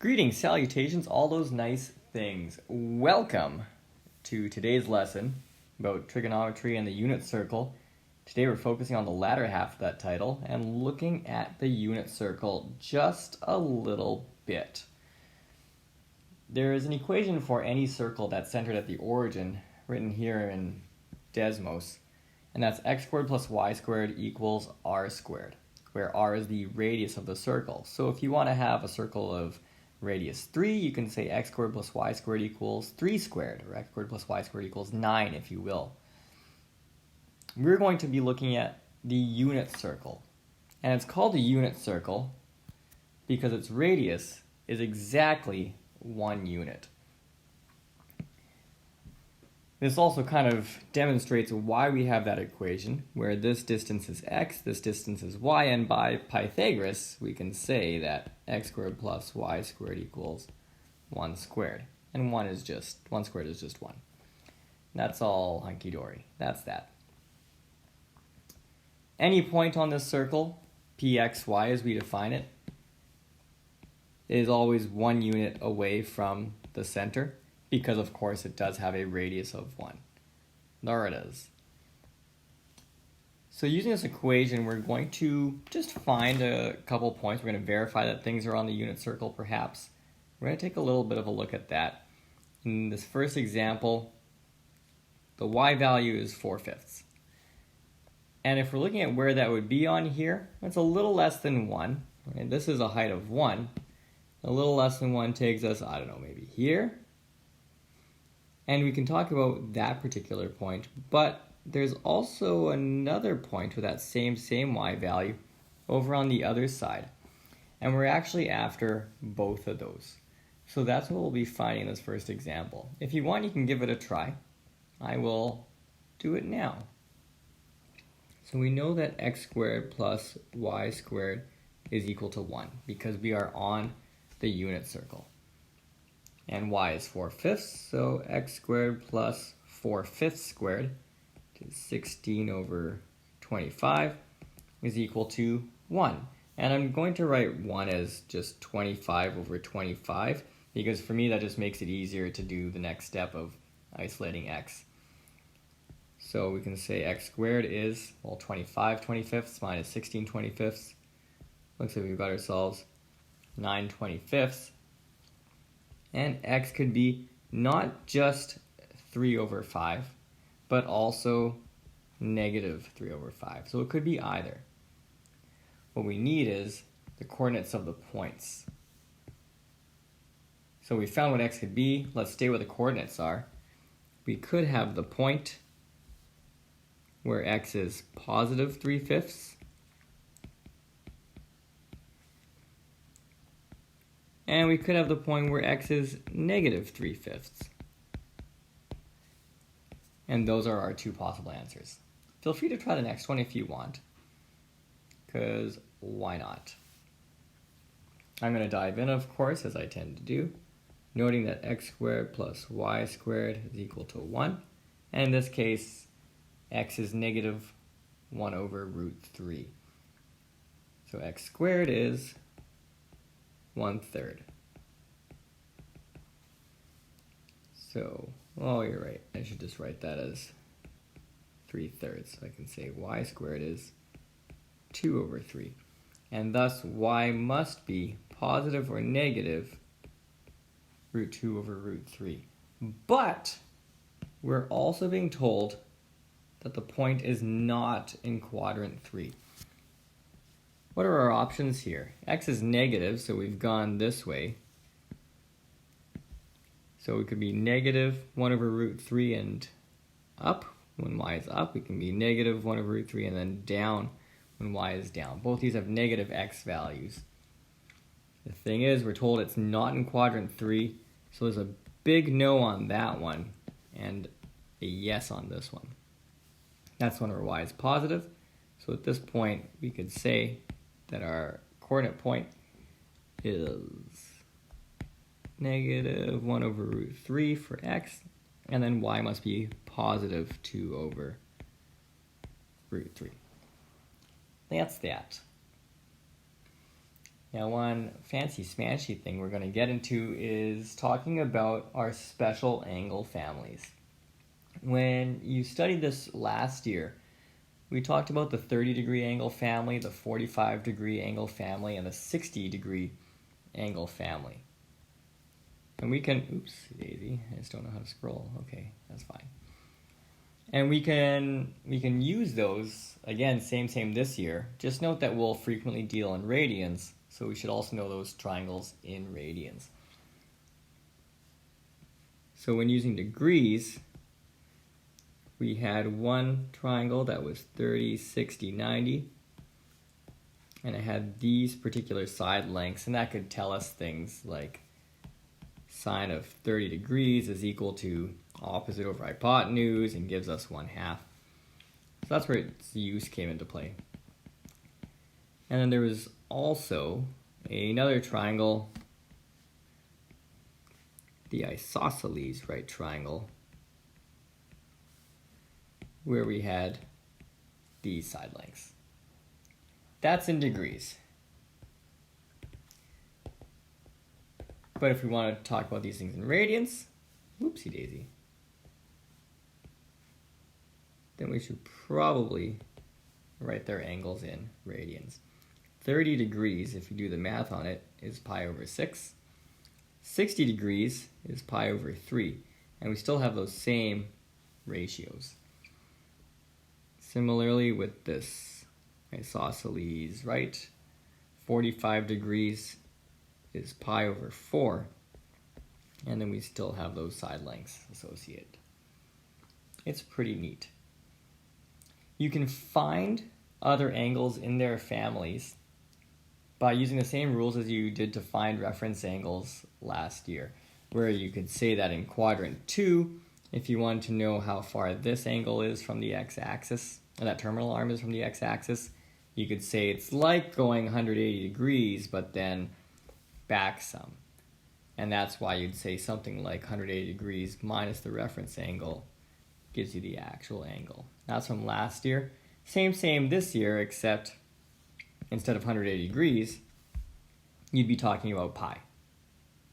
Greetings, salutations, all those nice things. Welcome to today's lesson about trigonometry and the unit circle. Today we're focusing on the latter half of that title and looking at the unit circle just a little bit. There is an equation for any circle that's centered at the origin, written here in Desmos, and that's x squared plus y squared equals r squared, where r is the radius of the circle. So if you want to have a circle of radius 3, you can say x squared plus y squared equals 3 squared, or x squared plus y squared equals 9, if you will. We're going to be looking at the unit circle. And it's called a unit circle because its radius is exactly 1 unit. This also kind of demonstrates why we have that equation, where this distance is x, this distance is y, and by Pythagoras, we can say that x squared plus y squared equals 1 squared. And 1 squared is just 1. That's all hunky-dory. That's that. Any point on this circle, pxy as we define it, is always 1 unit away from the center, because of course it does have a radius of 1. There it is. So using this equation, we're going to just find a couple points. We're going to verify that things are on the unit circle perhaps. We're going to take a little bit of a look at that. In this first example, the y value is 4/5. And if we're looking at where that would be on here, it's a little less than 1. And this is a height of 1. A little less than 1 takes us, I don't know, maybe here. And we can talk about that particular point, but there's also another point with that same y value over on the other side. And we're actually after both of those. So that's what we'll be finding in this first example. If you want, you can give it a try. I will do it now. So we know that x squared plus y squared is equal to 1 because we are on the unit circle. And y is 4/5, so x squared plus 4/5 squared, which is 16 over 25, is equal to 1. And I'm going to write 1 as just 25 over 25, because for me that just makes it easier to do the next step of isolating x. So we can say x squared is, well, 25 25ths minus 16 25ths. Looks like we've got ourselves 9 25ths. And x could be not just 3 over 5, but also negative 3 over 5. So it could be either. What we need is the coordinates of the points. So we found what x could be. Let's stay where the coordinates are. We could have the point where x is positive 3/5. And we could have the point where x is negative 3/5. And those are our two possible answers. Feel free to try the next one if you want, because why not? I'm going to dive in, of course, as I tend to do, noting that x squared plus y squared is equal to 1. And in this case, x is negative 1 over root 3. So x squared is 1/3. So, oh, you're right. I should just write that as 3/3. So I can say y squared is 2 over 3. And thus y must be positive or negative root 2 over root 3. But we're also being told that the point is not in quadrant 3. What are our options here? X is negative, so we've gone this way. So it could be negative 1 over root 3 and up. When y is up, it can be negative 1 over root 3 and then down when y is down. Both these have negative x values. The thing is, we're told it's not in quadrant 3, so there's a big no on that one and a yes on this one. That's when our y is positive. So at this point, we could say that our coordinate point is negative 1 over root 3 for x, and then y must be positive 2 over root 3. That's that. Now, one fancy smanchy thing we're going to get into is talking about our special angle families. When you studied this last year, we talked about the 30-degree angle family, the 45-degree angle family, and the 60-degree angle family. And we can, oops, daisy, I just don't know how to scroll. Okay, that's fine. And we can use those, again, same this year. Just note that we'll frequently deal in radians, so we should also know those triangles in radians. So when using degrees, we had one triangle that was 30, 60, 90, and it had these particular side lengths, and that could tell us things like sine of 30 degrees is equal to opposite over hypotenuse and gives us 1/2. So that's where its use came into play. And then there was also another triangle, the isosceles right triangle, where we had these side lengths. That's in degrees. But if we want to talk about these things in radians, whoopsie daisy, then we should probably write their angles in radians. 30 degrees, if you do the math on it, is pi over 6. 60 degrees is pi over 3. And we still have those same ratios. Similarly with this isosceles right, 45 degrees is pi over 4. And then we still have those side lengths associated. It's pretty neat. You can find other angles in their families by using the same rules as you did to find reference angles last year, where you could say that in quadrant 2, if you wanted to know how far this angle is from the x-axis, or that terminal arm is from the x-axis, you could say it's like going 180 degrees, but then back some. And that's why you'd say something like 180 degrees minus the reference angle gives you the actual angle. That's from last year. Same this year, except instead of 180 degrees, you'd be talking about pi,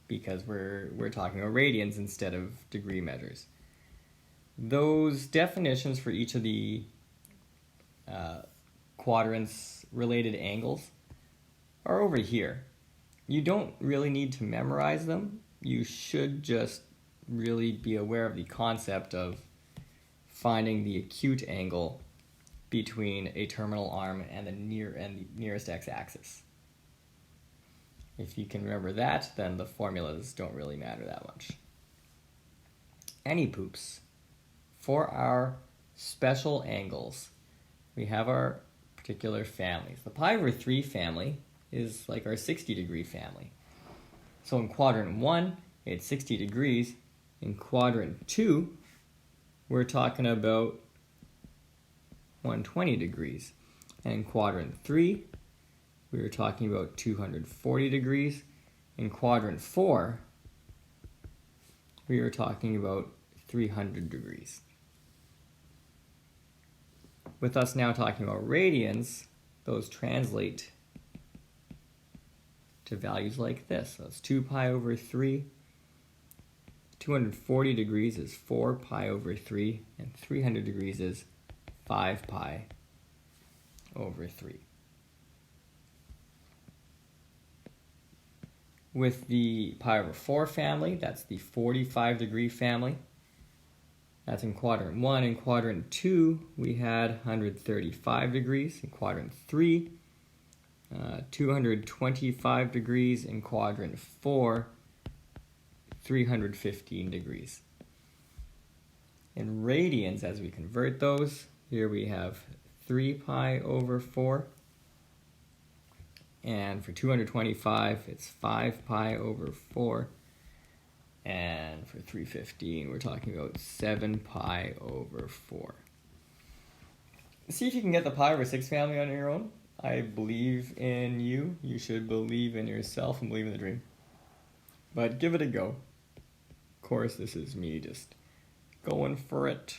because we're talking about radians instead of degree measures. Those definitions for each of the quadrants related angles are over here. You don't really need to memorize them. You should just really be aware of the concept of finding the acute angle between a terminal arm and the nearest x-axis. If you can remember that, then the formulas don't really matter that much. Any poops. For our special angles, we have our particular families. The pi over 3 family is like our 60-degree family. So in quadrant 1, it's 60 degrees. In quadrant 2, we're talking about 120 degrees. And in quadrant 3, we were talking about 240 degrees. In quadrant 4, we were talking about 300 degrees. With us now talking about radians, those translate to values like this. So it's 2 pi over 3. 240 degrees is 4 pi over 3. And 300 degrees is 5 pi over 3. With the pi over 4 family, that's the 45-degree family. That's in quadrant 1. In quadrant 2, we had 135 degrees. In quadrant 3, 225 degrees. In quadrant 4, 315 degrees. In radians, as we convert those, here we have 3 pi over 4. And for 225, it's 5 pi over 4. And for 315, we're talking about 7 pi over 4. See if you can get the pi over 6 family on your own. I believe in you. You should believe in yourself and believe in the dream. But give it a go. Of course, this is me just going for it.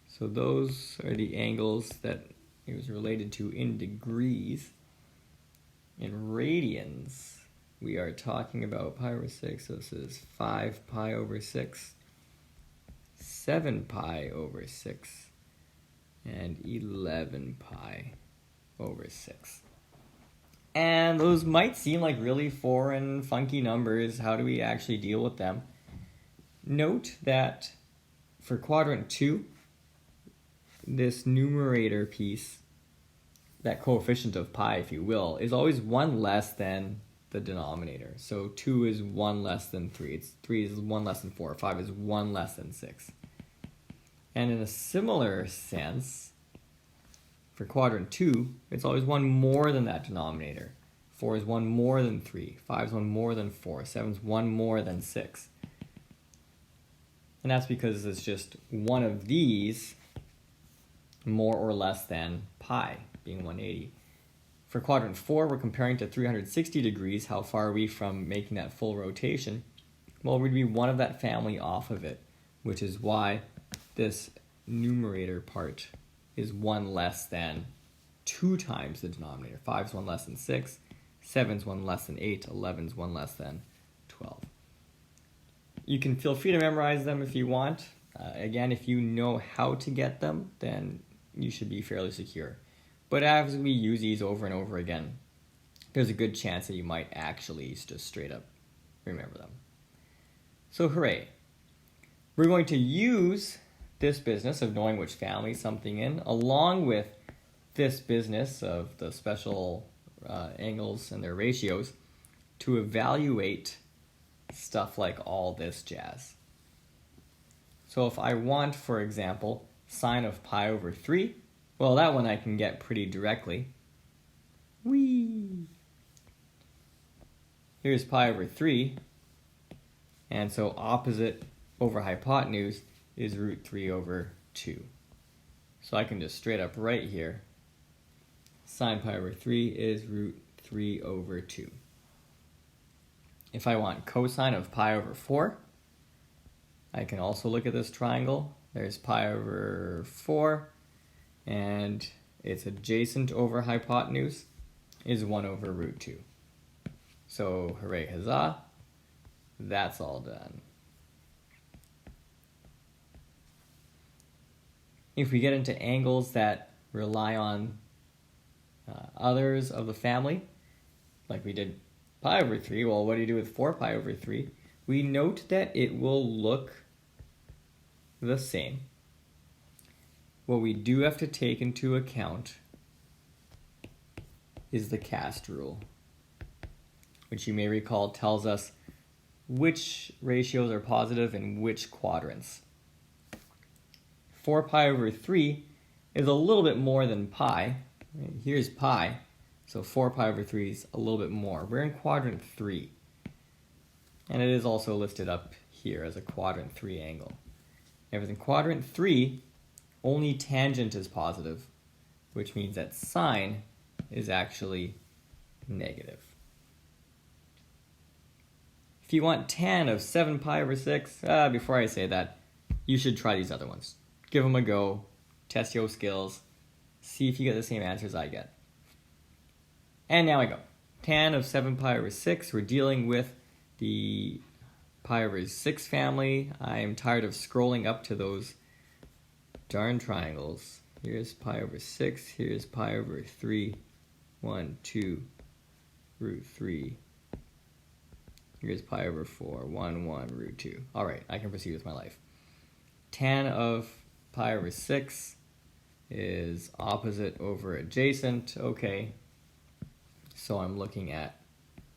So those are the angles that it was related to in degrees. In radians, we are talking about pi over 6. So this is 5 pi over 6, 7 pi over 6, and 11 pi over 6. And those might seem like really foreign, funky numbers. How do we actually deal with them? Note that for quadrant 2, this numerator piece, that coefficient of pi, if you will, is always 1 less than the denominator. So 2 is 1 less than 3. 3 is 1 less than 4. 5 is 1 less than 6. And in a similar sense, for quadrant 2, it's always 1 more than that denominator. 4 is 1 more than 3. 5 is 1 more than 4. 7 is 1 more than 6. And that's because it's just one of these more or less than pi, being 180. For quadrant 4, we're comparing to 360 degrees. How far are we from making that full rotation? Well, we'd be one of that family off of it, which is why this numerator part is 1 less than 2 times the denominator. 5 is 1 less than 6, 7 is 1 less than 8, 11 is 1 less than 12. You can feel free to memorize them if you want. Again, if you know how to get them, then you should be fairly secure. But as we use these over and over again, there's a good chance that you might actually just straight up remember them. So hooray. We're going to use this business of knowing which family something in, along with this business of the special angles and their ratios, to evaluate stuff like all this jazz. So if I want, for example, sine of pi over 3, well, that one I can get pretty directly. Whee! Here's pi over 3, and so opposite over hypotenuse is root 3 over 2. So I can just straight up write here, sine pi over 3 is root 3 over 2. If I want cosine of pi over 4, I can also look at this triangle. There's pi over 4, and its adjacent over hypotenuse is 1 over root 2. So hooray, huzzah, that's all done. If we get into angles that rely on others of the family, like we did pi over 3, well, what do you do with 4 pi over 3? We note that it will look the same. What we do have to take into account is the cast rule, which you may recall tells us which ratios are positive in which quadrants. 4 pi over 3 is a little bit more than pi. Here's pi, so 4 pi over 3 is a little bit more. We're in quadrant 3, and it is also listed up here as a quadrant 3 angle. If it's in quadrant 3, only tangent is positive, which means that sine is actually negative. If you want tan of 7 pi over 6, before I say that, you should try these other ones. Give them a go, test your skills, see if you get the same answers I get. And now I go. Tan of 7 pi over 6, we're dealing with the pi over 6 family. I am tired of scrolling up to those darn triangles. Here's pi over 6, here's pi over 3, 1, 2, root 3. Here's pi over 4, 1, 1, root 2. All right, I can proceed with my life. Tan of pi over 6 is opposite over adjacent. Okay, so I'm looking at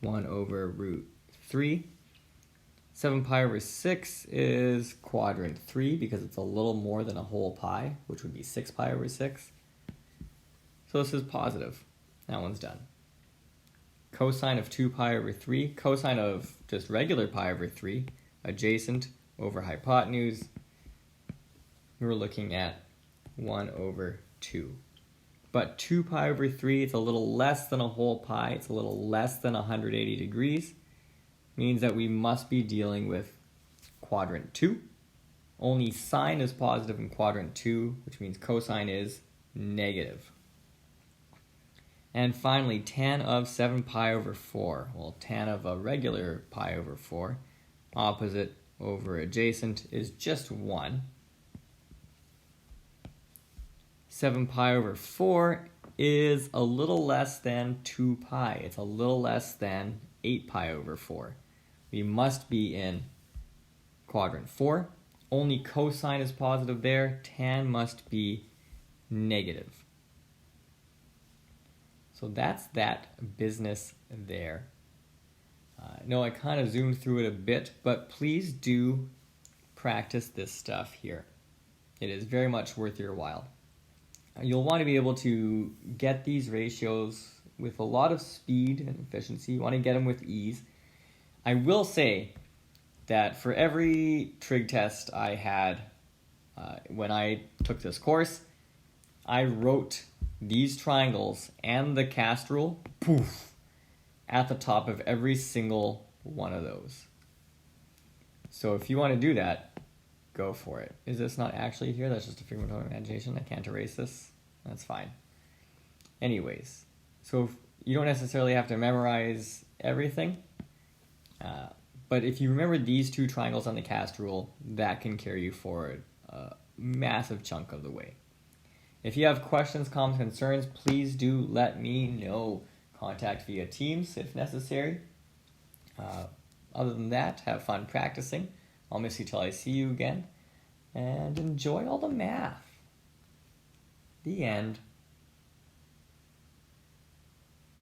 1 over root 3. 7 pi over 6 is quadrant 3 because it's a little more than a whole pi, which would be 6 pi over 6. So this is positive. That one's done. Cosine of 2 pi over 3, cosine of just regular pi over 3, adjacent over hypotenuse, we're looking at 1 over 2. But 2 pi over 3, it's a little less than a whole pi, it's a little less than 180 degrees, means that we must be dealing with quadrant 2. Only sine is positive in quadrant 2, which means cosine is negative. And finally, tan of 7 pi over 4. Well, tan of a regular pi over 4, opposite over adjacent, is just 1. 7 pi over 4 is a little less than 2 pi. It's a little less than 8 pi over 4. We must be in quadrant 4. Only cosine is positive there. Tan must be negative. So that's that business there. No, I kind of zoomed through it a bit, but please do practice this stuff here. It is very much worth your while. You'll want to be able to get these ratios with a lot of speed and efficiency. You want to get them with ease. I will say that for every trig test I had when I took this course, I wrote these triangles and the cast rule, poof, at the top of every single one of those. So if you want to do that, go for it. Is this not actually here? That's just a figment of imagination. I can't erase this. That's fine. Anyways, so if you don't necessarily have to memorize everything, but if you remember these two triangles on the cast rule, that can carry you forward a massive chunk of the way. If you have questions, comments, concerns, please do let me know. Contact via Teams if necessary. Other than that, have fun practicing. I'll miss you till I see you again. And enjoy all the math. The end.